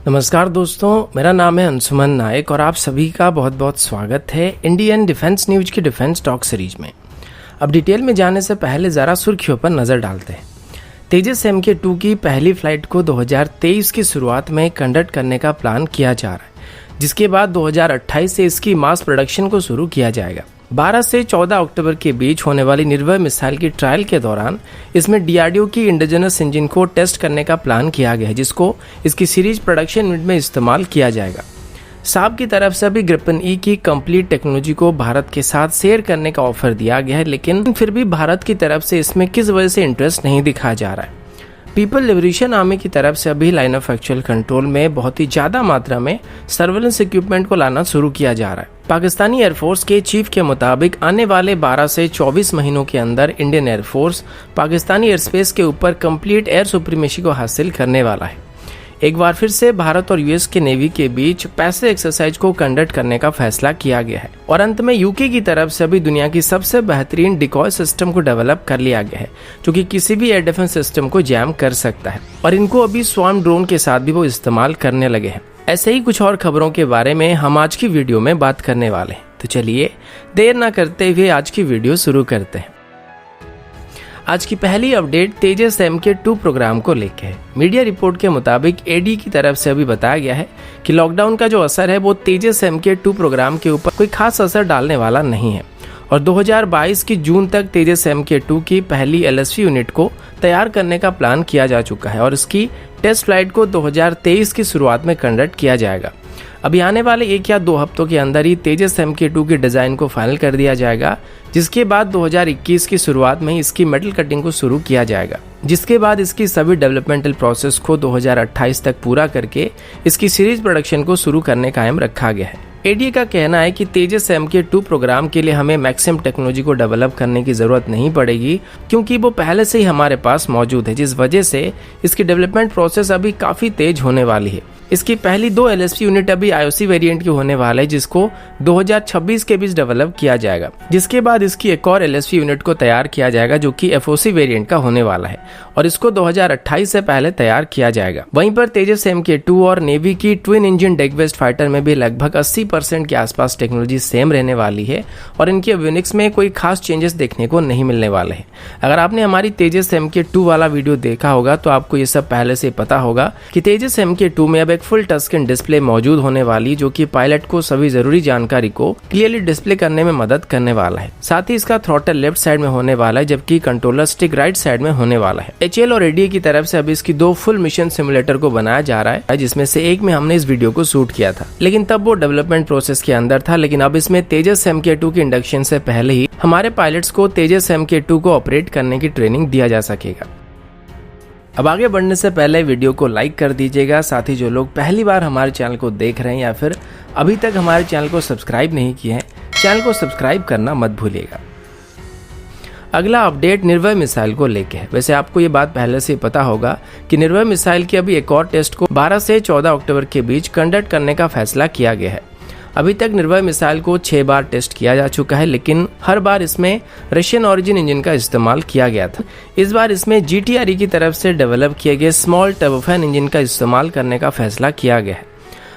नमस्कार दोस्तों, मेरा नाम है अंशुमन नायक और आप सभी का बहुत बहुत स्वागत है इंडियन डिफेंस न्यूज की डिफेंस टॉक सीरीज में। अब डिटेल में जाने से पहले ज़रा सुर्खियों पर नज़र डालते हैं। तेजस MK2 की पहली फ्लाइट को 2023 की शुरुआत में कंडक्ट करने का प्लान किया जा रहा है, जिसके बाद 2028 से इसकी मास प्रोडक्शन को शुरू किया जाएगा। 12 से 14 अक्टूबर के बीच होने वाली निर्भय मिसाइल की ट्रायल के दौरान इसमें DRDO की इंडिजिनस इंजन को टेस्ट करने का प्लान किया गया है, जिसको इसकी सीरीज प्रोडक्शन यूनिट में इस्तेमाल किया जाएगा। साब की तरफ से अभी ग्रिपन E की कंप्लीट टेक्नोलॉजी को भारत के साथ शेयर करने का ऑफर दिया गया है, लेकिन फिर भी भारत की तरफ से इसमें किस वजह से इंटरेस्ट नहीं दिखाया जा रहा है। पीपल लिबरेशन आर्मी की तरफ से अभी लाइन ऑफ एक्चुअल कंट्रोल में बहुत ही ज़्यादा मात्रा में सर्वेलेंस इक्विपमेंट को लाना शुरू किया जा रहा है। पाकिस्तानी एयरफोर्स के चीफ के मुताबिक आने वाले 12 से 24 महीनों के अंदर Indian air force Pakistani air space के ऊपर कंप्लीट एयर सुप्रीमेसी को हासिल करने वाला है। एक बार फिर से भारत और US के नेवी के बीच पैसिव एक्सरसाइज को कंडक्ट करने का फैसला किया गया है। और अंत में UK की तरफ से अभी दुनिया की सबसे बेहतरीन डिकॉय सिस्टम को डेवलप कर लिया गया है, जो कि किसी भी एयर डिफेंस सिस्टम को जैम कर सकता है, और इनको अभी स्वार्म ड्रोन के साथ भी वो इस्तेमाल करने लगे हैं। ऐसे ही कुछ और खबरों के बारे में हम आज की वीडियो में बात करने वाले हैं, तो चलिए देर ना करते हुए आज की वीडियो शुरू करते हैं। आज की पहली अपडेट तेजस MK2 प्रोग्राम को लेकर है। मीडिया रिपोर्ट के मुताबिक AD की तरफ से अभी बताया गया है कि लॉकडाउन का जो असर है वो तेजस MK2 प्रोग्राम के ऊपर कोई खास असर डालने वाला नहीं है, और 2022 की जून तक तेजस MK2 की पहली LSV यूनिट को तैयार करने का प्लान किया जा चुका है और इसकी टेस्ट फ्लाइट को 2023 की शुरुआत में कंडक्ट किया जाएगा। अभी आने वाले 1 या 2 हफ्तों के अंदर ही तेजस MK2 की डिज़ाइन को फाइनल कर दिया जाएगा, जिसके बाद 2021 की शुरुआत में ही इसकी मेटल कटिंग को शुरू किया जाएगा, जिसके बाद इसकी सभी डेवलपमेंटल प्रोसेस को 2028 तक पूरा करके इसकी सीरीज प्रोडक्शन को शुरू करने का एम रखा गया है। ADA का कहना है कि तेजस MK2 प्रोग्राम के लिए हमें मैक्सिमम टेक्नोलॉजी को डेवलप करने की ज़रूरत नहीं पड़ेगी, क्योंकि वो पहले से ही हमारे पास मौजूद है, जिस वजह से इसकी डेवलपमेंट प्रोसेस अभी काफ़ी तेज होने वाली है। इसकी पहली 2 LSV यूनिट अभी IOC वेरिएंट की होने वाला है, जिसको 2026 के बीच डेवलप किया जाएगा, जिसके बाद इसकी एक और LSV यूनिट को तैयार किया जाएगा जो कि FOC वेरिएंट का होने वाला है, और इसको 2028 से पहले तैयार किया जाएगा। वहीं पर तेजस MK2 और नेवी की twin engine deck based fighter में भी लगभग 80% के आसपास टेक्नोलॉजी सेम रहने वाली है, और इनके यूनिक्स में कोई खास चेंजेस देखने को नहीं मिलने वाले हैं। अगर आपने हमारी तेजस MK2 वाला वीडियो देखा होगा तो आपको ये सब पहले से पता होगा कि तेजस MK2 में अब फुल टच स्क्रीन डिस्प्ले मौजूद होने वाली, जो कि पायलट को सभी जरूरी जानकारी को क्लियरली डिस्प्ले करने में मदद करने वाला है। साथ ही इसका थ्रॉटल लेफ्ट साइड में होने वाला है, जबकि कंट्रोलर स्टिक राइट साइड में होने वाला है। HAL और ADA की तरफ से अभी इसकी 2 फुल मिशन सिमुलेटर को बनाया जा रहा है, जिसमें से एक में हमने इस वीडियो को शूट किया था, लेकिन तब वो डेवलपमेंट प्रोसेस के अंदर था। लेकिन अब इसमें तेजस MK2 की इंडक्शन से पहले ही हमारे पायलट्स को तेजस MK2 को ऑपरेट करने की ट्रेनिंग दिया जा सकेगा। अब आगे बढ़ने से पहले वीडियो को लाइक कर दीजिएगा। साथ ही जो लोग पहली बार हमारे चैनल को देख रहे हैं या फिर अभी तक हमारे चैनल को सब्सक्राइब नहीं किए हैं, चैनल को सब्सक्राइब करना मत भूलिएगा। अगला अपडेट निर्भय मिसाइल को लेके है। वैसे आपको ये बात पहले से पता होगा कि निर्भय मिसाइल की अभी एक और टेस्ट को 12 से 14 अक्टूबर के बीच कंडक्ट करने का फैसला किया गया है। अभी तक निर्भय मिसाइल को 6 बार टेस्ट किया जा चुका है, लेकिन हर बार इसमें रशियन ऑरिजिन इंजन का इस्तेमाल किया गया था। इस बार इसमें GTRE की तरफ से डेवलप किए गए स्मॉल टर्बोफैन इंजन का इस्तेमाल करने का फैसला किया गया है।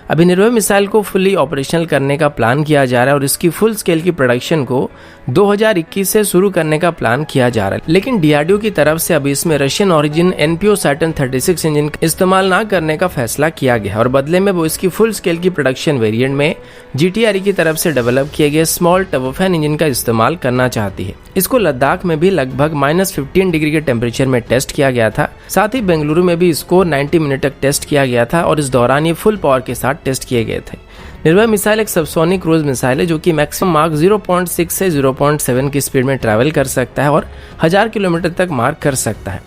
अभी निर्भय मिसाइल को फुली ऑपरेशनल करने का प्लान किया जा रहा है और इसकी फुल स्केल की प्रोडक्शन को 2021 से शुरू करने का प्लान किया जा रहा है, लेकिन DRDO की तरफ से अभी इसमें Russian origin NPO Saturn 36 engine इस्तेमाल ना करने का फैसला किया गया और बदले में वो इसकी फुल स्केल की प्रोडक्शन वेरिएंट में GTRE की तरफ से डेवलप किए गए स्मॉल टर्बोफैन इंजन का इस्तेमाल करना चाहती है। इसको लद्दाख में भी लगभग -15 डिग्री के टेम्परेचर में टेस्ट किया गया था। साथ ही बेंगलुरु में भी इसको 90 मिनट तक टेस्ट किया गया था और इस दौरान ये फुल पावर के साथ टेस्ट किए गए थे। निर्भय मिसाइल एक सबसोनिक क्रूज मिसाइल है, जो कि मैक्सिमम मार्क 0.6 से 0.7 की स्पीड में ट्रैवल कर सकता है और 1000 किलोमीटर तक मार्क कर सकता है।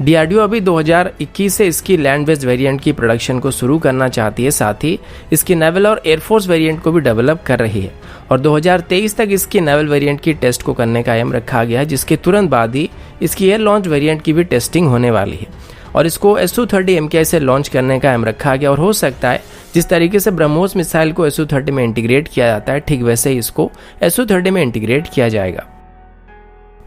DRDO अभी 2021 से इसकी लैंड बेस्ड वेरिएंट की प्रोडक्शन को शुरू करना चाहती है। साथ ही इसकी नेवल और एयरफोर्स वेरिएंट को भी डेवलप कर रही है और 2023 तक इसकी नेवल वेरिएंट की टेस्ट को करने का एम रखा गया है, जिसके तुरंत बाद ही इसकी एयर लॉन्च वेरिएंट की भी टेस्टिंग होने वाली है और इसको SU-30 MKI से लॉन्च करने का एम रखा गया। और हो सकता है जिस तरीके से ब्रह्मोस मिसाइल को SU-30 में इंटीग्रेट किया जाता है, ठीक वैसे ही इसको SU-30 में इंटीग्रेट किया जाएगा।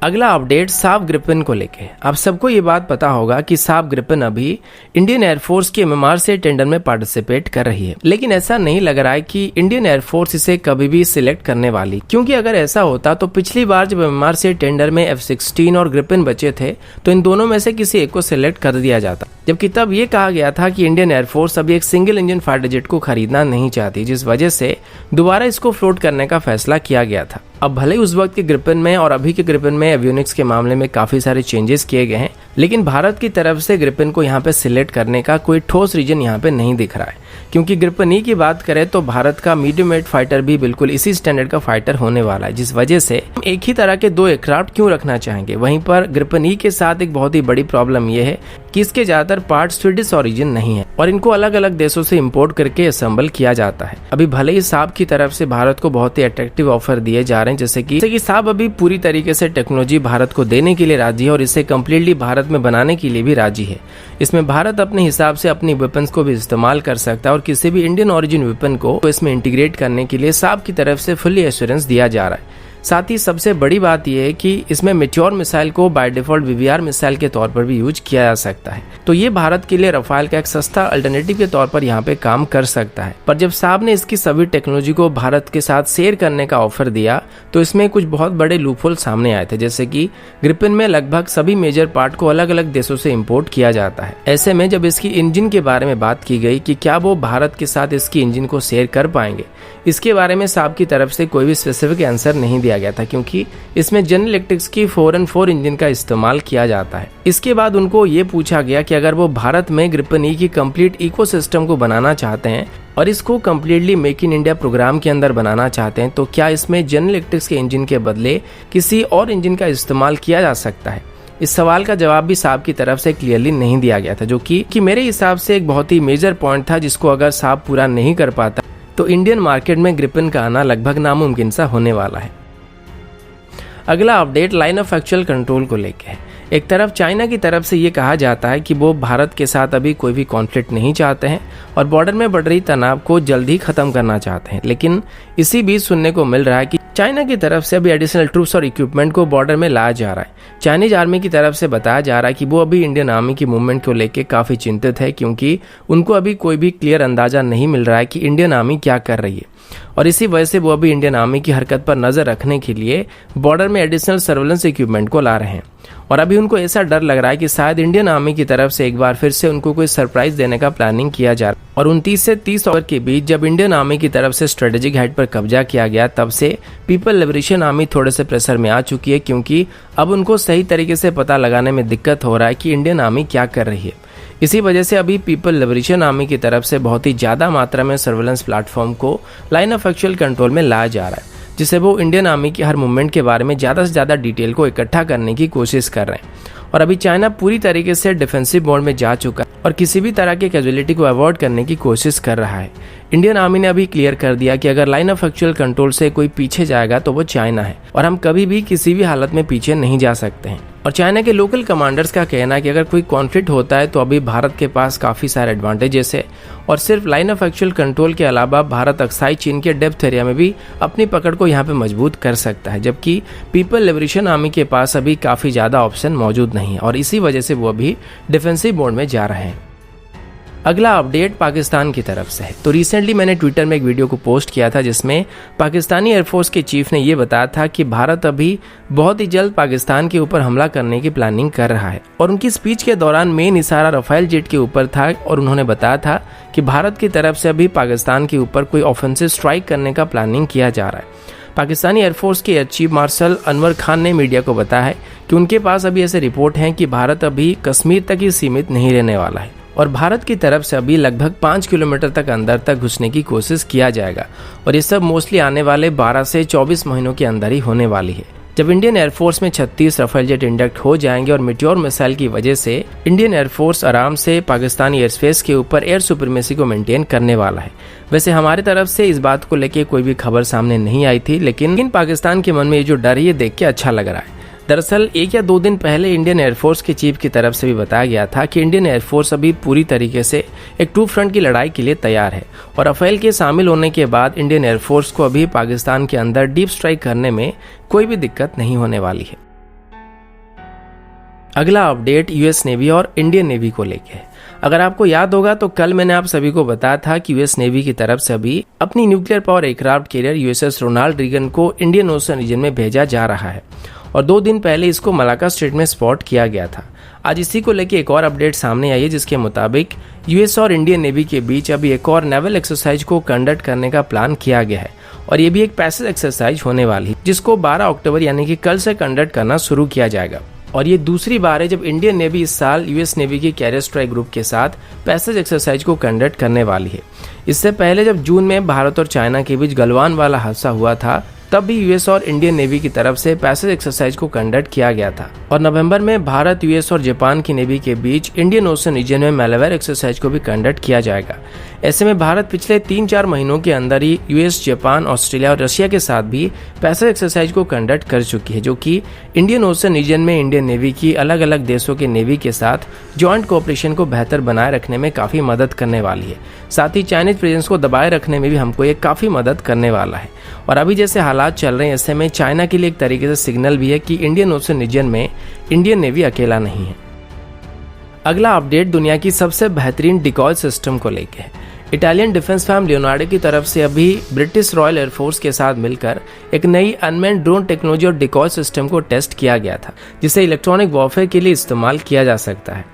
अगला अपडेट साफ ग्रिपेन को लेके। आप सबको ये बात पता होगा कि साफ ग्रिपेन अभी इंडियन एयरफोर्स के MMR से टेंडर में पार्टिसिपेट कर रही है, लेकिन ऐसा नहीं लग रहा है कि इंडियन एयरफोर्स इसे कभी भी सिलेक्ट करने वाली, क्योंकि अगर ऐसा होता तो पिछली बार जब MMR से टेंडर में F-16 और ग्रिपेन बचे थे तो इन दोनों में से किसी एक को सिलेक्ट कर दिया जाता, जबकि तब ये कहा गया था कि इंडियन एयरफोर्स अभी एक सिंगल इंजन फाइटर जेट को खरीदना नहीं चाहती, जिस वजह से दोबारा इसको फ्लोट करने का फैसला किया गया था। अब भले ही उस वक्त के ग्रिपेन में और अभी के ग्रिपेन में एवियोनिक्स के मामले में काफी सारे चेंजेस किए गए हैं, लेकिन भारत की तरफ से ग्रिपेन को यहाँ पे सिलेक्ट करने का कोई ठोस रीजन यहाँ पे नहीं दिख रहा है, क्योंकि ग्रिपेन ई की बात करें तो भारत का मीडियम वेट फाइटर भी बिल्कुल इसी स्टैंडर्ड का फाइटर होने वाला है, जिस वजह से हम एक ही तरह के दो एयरक्राफ्ट क्यों रखना चाहेंगे। वहीं पर ग्रिपेन ई के साथ एक बहुत ही बड़ी प्रॉब्लम यह है कि इसके ज्यादातर पार्ट स्वीडिश ओरिजिन नहीं है और इनको अलग अलग देशों से इंपोर्ट करके असेंबल किया जाता है। अभी भले ही साब की तरफ से भारत को बहुत ही अट्रैक्टिव ऑफर दिए जा रहे हैं, जैसे कि साब अभी पूरी तरीके से टेक्नोलॉजी भारत को देने के लिए राजी है और इसे कम्प्लीटली भारत में बनाने के लिए भी राजी है। इसमें भारत अपने हिसाब से अपनी वेपन्स को भी इस्तेमाल कर सकता है और किसी भी इंडियन ओरिजिन वेपन को इसमें इंटीग्रेट करने के लिए साब की तरफ से फुल्ली एश्योरेंस दिया जा रहा है। साथ ही सबसे बड़ी बात यह है कि इसमें मेट्योर मिसाइल को बाय डिफॉल्ट VVR मिसाइल के तौर पर भी यूज किया जा सकता है, तो ये भारत के लिए रफाल का एक सस्ता अल्टरनेटिव के तौर पर यहाँ पे काम कर सकता है। पर जब साब ने इसकी सभी टेक्नोलॉजी को भारत के साथ शेयर करने का ऑफर दिया तो इसमें कुछ बहुत बड़े लूपहोल सामने आए थे, जैसे कि ग्रिपेन में लगभग सभी मेजर पार्ट को अलग अलग देशों से इम्पोर्ट किया जाता है। ऐसे में जब इसकी इंजन के बारे में बात की गई कि क्या वो भारत के साथ इसकी इंजन को शेयर कर पाएंगे, इसके बारे में साब की तरफ से कोई भी स्पेसिफिक आंसर नहीं दिया गया था, क्योंकि इसमें जनरल इलेक्ट्रिक्स की 4N4 इंजन का इस्तेमाल किया जाता है। इसके बाद उनको ये पूछा गया कि अगर वो भारत में ग्रिपेन ई की कंप्लीट इकोसिस्टम को बनाना चाहते हैं और इसको completely make in India programme के अंदर बनाना चाहते हैं तो क्या इसमें जनरल इलेक्ट्रिक्स के इंजन के बदले किसी और इंजन का इस्तेमाल किया जा सकता है। इस सवाल का जवाब भी साब की तरफ से क्लियरली नहीं दिया गया था, जो कि मेरे हिसाब से एक बहुत ही मेजर पॉइंट था, जिसको अगर साब पूरा नहीं कर पाता तो इंडियन मार्केट में ग्रिपेन का आना लगभग नामुमकिन सा होने वाला है। अगला update line of actual control को लेके है। एक तरफ चाइना की तरफ से ये कहा जाता है कि वो भारत के साथ अभी कोई भी कॉन्फ्लिक्ट नहीं चाहते हैं और बॉर्डर में बढ़ रही तनाव को जल्द ही खत्म करना चाहते हैं, लेकिन इसी बीच सुनने को मिल रहा है कि चाइना की तरफ से अभी एडिशनल ट्रूप्स और इक्विपमेंट को बॉर्डर में लाया जा रहा है। चाइनीज आर्मी की तरफ से बताया जा रहा है कि वो अभी इंडियन आर्मी की मूवमेंट को लेकर काफी चिंतित है, क्योंकि उनको अभी कोई भी क्लियर अंदाजा नहीं मिल रहा है कि इंडियन आर्मी क्या कर रही है और इसी वजह से वो अभी इंडियन आर्मी की हरकत पर नजर रखने के लिए बॉर्डर में एडिशनल सर्वेलेंस इक्विपमेंट को ला रहे हैं। और अभी उनको ऐसा डर लग रहा है कि शायद इंडियन आर्मी की तरफ से एक बार फिर से उनको कोई सरप्राइज देने का प्लानिंग किया जा रहा है। और 29 से 30 अक्टूबर के बीच जब इंडियन आर्मी की तरफ से स्ट्रेटेजिक हाइट पर कब्जा किया गया, तब से पीपल लिबरेशन आर्मी थोड़े से प्रेशर में आ चुकी है, क्योंकि अब उनको सही तरीके से पता लगाने में दिक्कत हो रहा है कि इंडियन आर्मी क्या कर रही है। इसी वजह से अभी पीपल लिबरेशन आर्मी की तरफ से बहुत ही ज्यादा मात्रा में सर्वेलेंस प्लेटफॉर्म को लाइन ऑफ एक्चुअल कंट्रोल में लाया जा रहा है, जिससे वो इंडियन आर्मी की हर मूवमेंट के बारे में ज्यादा से ज्यादा डिटेल को इकट्ठा करने की कोशिश कर रहे हैं। और अभी चाइना पूरी तरीके से डिफेंसिव मोड में जा चुका है और किसी भी तरह के कैजुअलिटी को अवॉइड करने की कोशिश कर रहा है। इंडियन आर्मी ने अभी क्लियर कर दिया कि अगर लाइन ऑफ एक्चुअल कंट्रोल से कोई पीछे जाएगा तो वो चाइना है और हम कभी भी किसी भी हालत में पीछे नहीं जा सकते हैं। और चाइना के लोकल कमांडर्स का कहना है कि अगर कोई कॉन्फ्लिक्ट होता है तो अभी भारत के पास काफी सारे एडवांटेजेस है और सिर्फ लाइन ऑफ एक्चुअल कंट्रोल के अलावा भारत अक्साई चीन के डेप्थ एरिया में भी अपनी पकड़ को यहाँ पे मजबूत कर सकता है, जबकि पीपल लिबरेशन आर्मी के पास अभी काफी ज्यादा ऑप्शन मौजूद नहीं है और इसी वजह से वो अभी डिफेंसिव मोड में जा रहे हैं। तो रिसेंटली मैंने ट्विटर में एक वीडियो को पोस्ट किया था जिसमें पाकिस्तानी एयरफोर्स के चीफ ने ये बताया था कि भारत अभी बहुत ही जल्द पाकिस्तान के ऊपर हमला करने की प्लानिंग कर रहा है और उनकी स्पीच के दौरान मेन इशारा रफाल जेट के ऊपर था और उन्होंने बताया अगला अपडेट पाकिस्तान की तरफ से है। तो रिसेंटली मैंने ट्विटर में एक वीडियो को पोस्ट किया था जिसमें पाकिस्तानी एयरफोर्स के चीफ ने यह बताया था कि भारत अभी बहुत ही जल्द पाकिस्तान के ऊपर हमला करने की प्लानिंग कर रहा है और उनकी स्पीच के दौरान मेन इशारा रफाल जेट के ऊपर था और उन्होंने बताया था कि भारत की तरफ से अभी पाकिस्तान के ऊपर कोई ऑफेंसिव स्ट्राइक करने का प्लानिंग किया जा रहा है। पाकिस्तानी एयरफोर्स के air chief marshal Anwar Khan ने मीडिया को बताया है कि उनके पास अभी ऐसे रिपोर्ट हैं कि भारत अभी कश्मीर तक ही सीमित नहीं रहने वाला है और भारत की तरफ से अभी लगभग 5 किलोमीटर तक अंदर तक घुसने की कोशिश किया जाएगा और ये सब मोस्टली आने वाले 12 से 24 महीनों के अंदर ही होने वाली है। जब इंडियन एयरफोर्स में 36 रफाल जेट इंडक्ट हो जाएंगे और मेट्योर मिसाइल की वजह से इंडियन एयरफोर्स आराम से पाकिस्तानी एयर स्पेस के ऊपर एयर सुप्रीमेसी को मेंटेन करने वाला है। वैसे हमारी तरफ से इस बात को लेके कोई भी खबर सामने नहीं आई थी, लेकिन पाकिस्तान के मन में ये जो डर है ये देख के अच्छा लग रहा है। दरअसल 1 या 2 दिन पहले इंडियन एयरफोर्स के चीफ की तरफ से भी बताया गया था कि इंडियन एयरफोर्स अभी पूरी तरीके से एक टू फ्रंट की लड़ाई के लिए तैयार है और रफेल के शामिल होने के बाद इंडियन एयरफोर्स को अभी पाकिस्तान के अंदर डीप स्ट्राइक करने में कोई भी दिक्कत नहीं होने वाली है। अगला अपडेट यूएस नेवी और इंडियन नेवी को लेके है। अगर आपको याद होगा तो कल मैंने आप सभी को बताया था कि यूएस नेवी की तरफ से अभी अपनी nuclear power aircraft carrier USS Ronald Reagan को इंडियन ओशन रीजन में भेजा जा रहा है और 2 दिन पहले इसको मलाक्का स्ट्रेट में स्पॉट किया गया था। आज इसी को लेकर एक और अपडेट सामने आई है जिसके मुताबिक यूएस और इंडियन नेवी के बीच अभी एक और नेवल एक्सरसाइज को कंडक्ट करने का प्लान किया गया है और ये भी एक पैसेज एक्सरसाइज होने वाली है जिसको 12 अक्टूबर यानी कि कल से कंडक्ट करना शुरू किया जाएगा। और ये दूसरी बार है जब इंडियन नेवी इस साल यूएस नेवी के कैरियर स्ट्राइक ग्रुप के साथ पैसेज एक्सरसाइज को कंडक्ट करने वाली है। इससे पहले जब जून में भारत और चाइना के बीच गलवान वाला हादसा हुआ था तब भी यूएस और इंडियन नेवी की तरफ से पैसेज एक्सरसाइज को कंडक्ट किया गया था और नवंबर में भारत, यूएस और जापान की नेवी के बीच इंडियन ओशन रीजन में मैलेवेयर एक्सरसाइज को भी कंडक्ट किया जाएगा। ऐसे में भारत पिछले 3-4 महीनों के अंदर ही यूएस, जापान, ऑस्ट्रेलिया और रशिया के साथ भी पैसेज एक्सरसाइज को कंडक्ट कर चुकी है जो कि इंडियन ओशन रीजन में इंडियन नेवी की अलग अलग देशों के नेवी के साथ ज्वाइंट कोऑपरेशन को बेहतर बनाए रखने में काफी मदद करने वाली है। साथ ही चाइनीज प्रेजेंस को दबाए रखने में भी हमको ये काफी मदद करने वाला है। और अभी जैसे हालात चल रहे हैं ऐसे में चाइना के लिए एक तरीके से सिग्नल भी है कि इंडियन ओशन रीजन में इंडियन नेवी अकेला नहीं है। अगला अपडेट दुनिया की सबसे बेहतरीन डिकॉय सिस्टम को लेके है। इटालियन डिफेंस फर्म लियोनार्डो की तरफ से अभी ब्रिटिश रॉयल एयरफोर्स के साथ मिलकर एक नई अनमैन्ड ड्रोन टेक्नोलॉजी और डिकॉय सिस्टम को टेस्ट किया गया था जिसे इलेक्ट्रॉनिक वॉरफेयर के लिए इस्तेमाल किया जा सकता है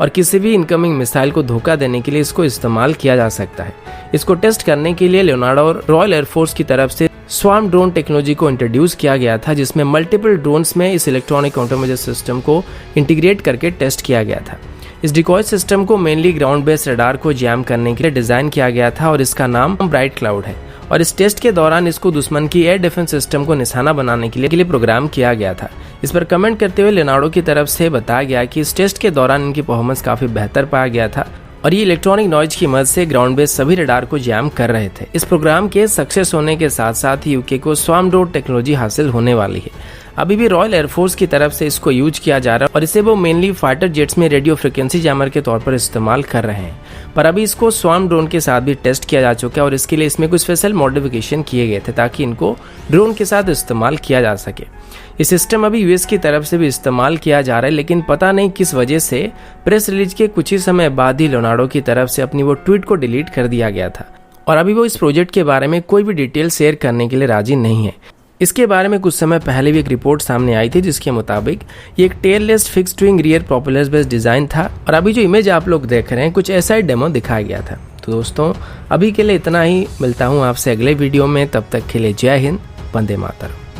और किसी भी इनकमिंग मिसाइल को धोखा देने के लिए इसको इस्तेमाल किया जा सकता है। इसको टेस्ट करने के लिए लियोनार्डो और रॉयल एयरफोर्स की तरफ से स्वार्म ड्रोन टेक्नोलॉजी को इंट्रोड्यूस किया गया था जिसमें मल्टीपल ड्रोन्स में इस इलेक्ट्रॉनिक काउंटरमेजर सिस्टम को इंटीग्रेट करके टेस्ट किया गया था। इस डिकॉय सिस्टम को मेनली ग्राउंड बेस्ड रडार को जैम करने के लिए डिजाइन किया गया था और इसका नाम ब्राइट क्लाउड है और इस टेस्ट के दौरान इसको दुश्मन की एयर डिफेंस सिस्टम को निशाना बनाने के लिए प्रोग्राम किया गया था। इस पर कमेंट करते हुए लियोनार्डो की तरफ से बताया गया कि इस टेस्ट के दौरान इनकी परफॉर्मेंस काफी बेहतर पाया गया था और ये इलेक्ट्रॉनिक नॉइज की मदद से ग्राउंड बेस्ड सभी रडार को जैम कर रहे थे। इस प्रोग्राम के सक्सेस होने के साथ साथ ही यूके को स्वार्म ड्रोन टेक्नोलॉजी हासिल होने वाली है। अभी भी रॉयल एयरफोर्स की तरफ से इसको यूज किया जा रहा है और इसे वो मेनली फाइटर जेट्स में रेडियो फ्रिक्वेंसी जैमर के तौर पर इस्तेमाल कर रहे हैं, पर अभी इसको स्वार्म ड्रोन के साथ भी टेस्ट किया जा चुका है और इसके लिए इसमें कुछ स्पेशल मॉडिफिकेशन किए गए थे ताकि इनको ड्रोन के साथ इस्तेमाल किया जा सके। ये सिस्टम अभी यूएस की तरफ से भी इस्तेमाल किया जा रहा है लेकिन पता नहीं किस वजह से प्रेस रिलीज के कुछ ही समय बाद ही लियोनार्डो की तरफ से अपनी वो ट्वीट को डिलीट कर दिया गया था और अभी वो इस प्रोजेक्ट के बारे में कोई भी डिटेल शेयर करने के लिए राजी नहीं है। इसके बारे में कुछ समय पहले भी एक रिपोर्ट सामने आई थी जिसके मुताबिक ये एक tailless fixed wing rear propeller based design था और अभी जो इमेज आप लोग देख रहे हैं कुछ ऐसा ही डेमो दिखाया गया था। तो दोस्तों अभी के लिए इतना ही, मिलता हूँ आपसे अगले वीडियो में, तब तक के लिए जय हिंद, वंदे मातरम।